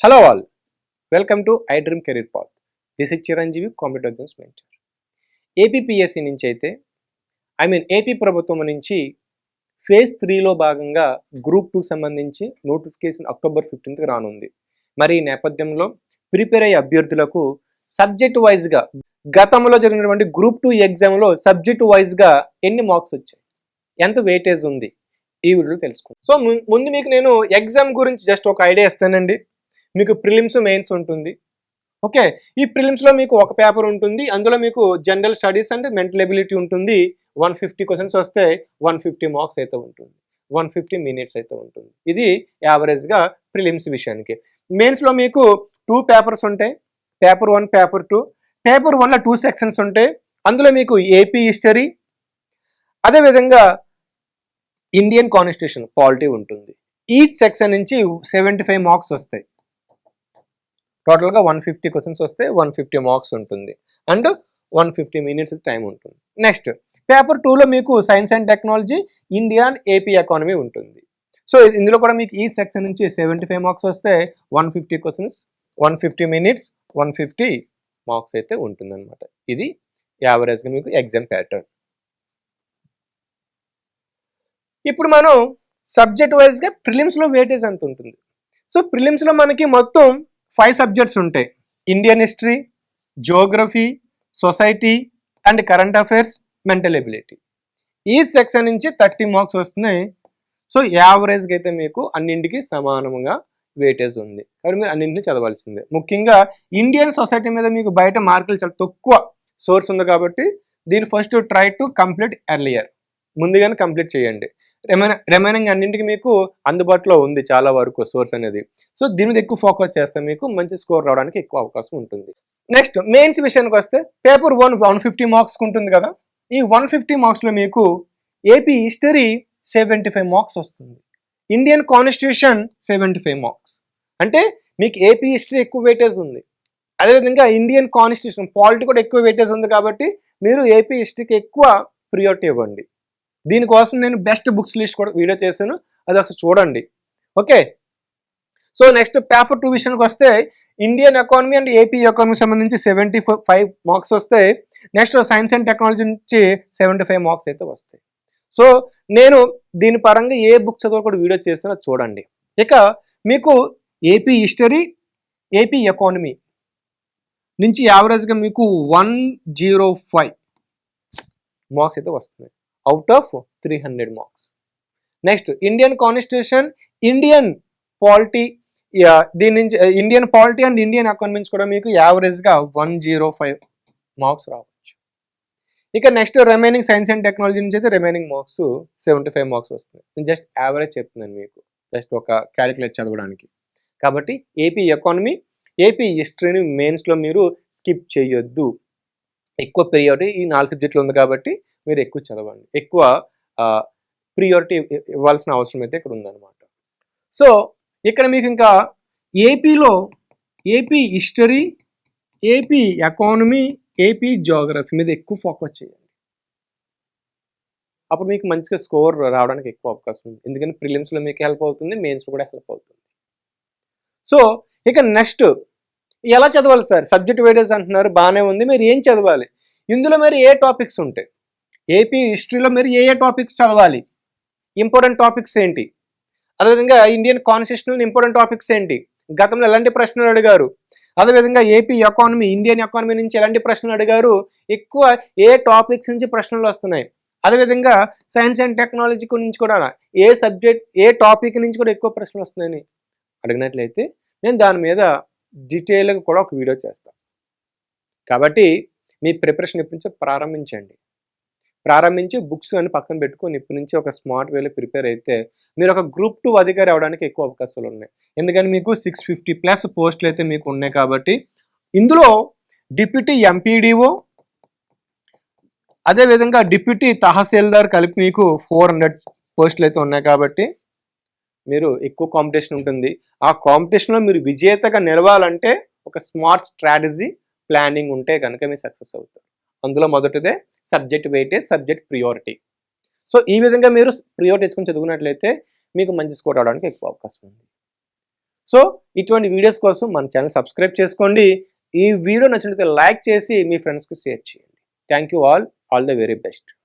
Hello all, welcome to iDream Career Path. This is Chiranjeevi, Computer Science Mentor. APPSC నుంచి అయితే AP ప్రభుత్వం నుంచి phase 3లో భాగంగా group 2 సంబంధించి నోటిఫికేషన్ అక్టోబర్ 15కి రానుంది. మరి ఈ నేపథ్యంలో ప్రిపేర్ అయ్యే అభ్యర్థులకు సబ్జెక్ట్ వైజ్గా గతంలో జరిగినటువంటి గ్రూప్ 2 ఎగ్జామ్లో సబ్జెక్ట్ వైజ్గా ఎన్ని మార్క్స్ వచ్చాయి, ఎంత వెయిటేజ్ ఉంది, ఈ వీడియోలో తెలుసుకుందాం. సో ముందు మీకు నేను ఎగ్జామ్ గురించి జస్ట్ ఒక ఐడియా ఇస్తానండి. మీకు ప్రిలిమ్స్ మెయిన్స్ ఉంటుంది. ఓకే, ఈ ప్రిలిమ్స్లో మీకు ఒక పేపర్ ఉంటుంది, అందులో మీకు general studies and mental ability ఉంటుంది. 150 క్వశ్చన్స్ వస్తే 150 మార్క్స్ అయితే ఉంటుంది, 150 మినిట్స్ అయితే ఉంటుంది. ఇది యావరేజ్గా ప్రిలిమ్స్ విషయానికి. మెయిన్స్లో మీకు 2 పేపర్స్ ఉంటాయి, పేపర్ 1 పేపర్ 2. పేపర్ 1లో 2 సెక్షన్స్ ఉంటాయి. అందులో మీకు ఏపీ హిస్టరీ, అదేవిధంగా ఇండియన్ కాన్స్టిట్యూషన్ పాలిటీ ఉంటుంది. ఈచ్ సెక్షన్ నుంచి 75 మార్క్స్ వస్తాయి. టోటల్గా 150 క్వశ్చన్స్ వస్తే 150 మార్క్స్ ఉంటుంది అండ్ 150 మినిట్స్ టైం ఉంటుంది. నెక్స్ట్ పేపర్ 2లో మీకు science and technology, Indian AP economy ఉంటుంది. సో ఇందులో కూడా మీకు ఈ సెక్షన్ నుంచి 75 మార్క్స్ వస్తే 150 క్వశ్చన్స్, 150 మినిట్స్, 150 మార్క్స్ అయితే ఉంటుందన్నమాట. ఇది యావరేజ్గా మీకు ఎగ్జామ్ ప్యాటర్న్. ఇప్పుడు మనం సబ్జెక్ట్ వైజ్గా ప్రిలిమ్స్లో వెయిటేజ్ ఎంత ఉంటుంది. సో ప్రిలిమ్స్లో మనకి మొత్తం 5 సబ్జెక్ట్స్ ఉంటాయి. Indian history, Geography, society and current affairs, mental ability. ఈ సెక్షన్ నుంచి 30 మార్క్స్ వస్తున్నాయి. సో యావరేజ్గా అయితే మీకు అన్నింటికి సమానంగా వెయిటేజ్ ఉంది, కాబట్టి మీరు అన్నింటినీ చదవాల్సిందే. ముఖ్యంగా ఇండియన్ సొసైటీ మీద మీకు బయట మార్కులు చాలా తక్కువ సోర్స్ ఉంది, కాబట్టి దీన్ని first try to complete earlier, ముందుగానే కంప్లీట్ చేయండి. రిమైనింగ్ అన్నింటికి మీకు అందుబాటులో ఉంది చాలా వరకు సోర్స్ అనేది. సో దీని మీద ఎక్కువ ఫోకస్ చేస్తే మీకు మంచి స్కోర్ రావడానికి ఎక్కువ అవకాశం ఉంటుంది. నెక్స్ట్ మెయిన్స్ విషయానికి వస్తే పేపర్ 1 150 మార్క్స్ ఉంటుంది కదా. ఈ 150 మార్క్స్లో మీకు ఏపీ హిస్టరీ 75 మార్క్స్ వస్తుంది, ఇండియన్ కాన్స్టిట్యూషన్ 75 మార్క్స్. అంటే మీకు ఏపీ హిస్టరీ ఎక్కువ వెయిటేజ్ ఉంది, అదేవిధంగా ఇండియన్ కాన్స్టిట్యూషన్ పాలిటీ కూడా ఎక్కువ వెయిటేజ్ ఉంది, కాబట్టి మీరు ఏపీ హిస్టరీకి ఎక్కువ ప్రియారిటీ ఇవ్వండి. దీనికోసం నేను బెస్ట్ బుక్స్ లిస్ట్ కూడా వీడియో చేశాను, అది ఒకసారి చూడండి. ఓకే, సో నెక్స్ట్ పేపర్ 2 విషయానికి వస్తే Indian economy and AP economy సంబంధించి 75 మార్క్స్ వస్తాయి. నెక్స్ట్ సైన్స్ అండ్ టెక్నాలజీ నుంచి 75 మార్క్స్ అయితే వస్తాయి. సో నేను దీని పరంగా ఏ బుక్ చదువు కూడా వీడియో చేస్తానో చూడండి. ఇక మీకు ఏపీ హిస్టరీ, ఏపీ ఎకానమీ నుంచి యావరేజ్గా మీకు 105 మార్క్స్ అయితే వస్తున్నాయి out of 300 marks. Next Indian constitution, Indian polity, దీని నుంచి Indian polity and Indian economy నుంచి కూడా మీకు యావరేజ్గా 105 మార్క్స్ రావచ్చు. ఇక next remaining science and technology నుంచి అయితే రిమైనింగ్ మార్క్స్ 75 మార్క్స్ వస్తున్నాయి. నేను జస్ట్ యావరేజ్ చెప్తున్నాను మీకు, జస్ట్ ఒక క్యాలిక్యులేట్ చదవడానికి. కాబట్టి ఏపీ ఎకానమీ, ఏపీ హిస్టరీని మెయిన్స్లో మీరు స్కిప్ చేయొద్దు. ఎక్కువ ప్రియారిటీ ఈ 4 సబ్జెక్టులు ఉంది, కాబట్టి మీరు ఎక్కువ చదవండి, ఎక్కువ ప్రియారిటీ ఇవ్వాల్సిన అవసరం అయితే ఇక్కడ ఉందన్నమాట. సో ఇక్కడ మీకు ఇంకా ఏపీలో AP history, AP economy, AP Geography మీద ఎక్కువ ఫోకస్ చేయండి. అప్పుడు మీకు మంచిగా స్కోర్ రావడానికి ఎక్కువ అవకాశం ఉంది, ఎందుకంటే ప్రిలిమ్స్లో మీకు హెల్ప్ అవుతుంది, మెయిన్స్లో కూడా హెల్ప్ అవుతుంది. సో ఇక నెక్స్ట్ ఎలా చదవాలి సార్, సబ్జెక్ట్ వైడేజ్ అంటున్నారు, బాగానే ఉంది, మీరు ఏం చదవాలి, ఇందులో మరి ఏ టాపిక్స్ ఉంటాయి, ఏపీ హిస్టరీలో మీరు ఏ టాపిక్స్ చదవాలి, ఇంపార్టెంట్ టాపిక్స్ ఏంటి, అదేవిధంగా ఇండియన్ కాన్స్టిట్యూషన్ ఇంపార్టెంట్ టాపిక్స్ ఏంటి, గతంలో ఎలాంటి ప్రశ్నలు అడిగారు, అదేవిధంగా ఏపీ ఎకానమీ, ఇండియన్ ఎకానమీ నుంచి ఎలాంటి ప్రశ్నలు అడిగారు, ఎక్కువ ఏ టాపిక్స్ నుంచి ప్రశ్నలు వస్తున్నాయి, అదేవిధంగా సైన్స్ అండ్ టెక్నాలజీ నుంచి కూడా ఏ సబ్జెక్ట్ ఏ టాపిక్ నుంచి కూడా ఎక్కువ ప్రశ్నలు వస్తున్నాయని అడిగినట్లయితే నేను దాని మీద డీటెయిల్గా కూడా ఒక వీడియో చేస్తాను. కాబట్టి మీ ప్రిపరేషన్ ఇప్పటి నుంచి ప్రారంభించి బుక్స్ అని పక్కన పెట్టుకొని ఇప్పటి నుంచి ఒక స్మార్ట్ వేలో ప్రిపేర్ అయితే మీరు ఒక గ్రూప్ 2 అధికారి అవడానికి ఎక్కువ అవకాశాలు ఉన్నాయి. ఎందుకంటే మీకు 650+ పోస్టులు అయితే మీకు ఉన్నాయి, కాబట్టి ఇందులో డిప్యూటీ ఎంపీడీఓ, అదేవిధంగా డిప్యూటీ తహసీల్దార్ కలిపి మీకు 400 పోస్టులు అయితే ఉన్నాయి, కాబట్టి మీరు ఎక్కువ కాంపిటీషన్ ఉంటుంది. ఆ కాంపిటీషన్లో మీరు విజేతగా నిలవాలంటే ఒక స్మార్ట్ స్ట్రాటజీ ప్లానింగ్ ఉంటే కనుక మీరు సక్సెస్ అవుతారు. అందులో మొదటిదే subject weightage, subject priority. So ఈ విధంగా మీరు ప్రియారిటీ ఇచ్చుకొని చదువుకున్నట్లయితే మీకు మంచి స్కోర్ రావడానికి ఎక్కువ అవకాశం ఉంది. సో ఇటువంటి వీడియోస్ కోసం మన ఛానల్ సబ్స్క్రైబ్ చేసుకోండి. ఈ వీడియో నచ్చినట్లయితే లైక్ చేసి మీ ఫ్రెండ్స్కి షేర్ చేయండి. Thank you all the very best.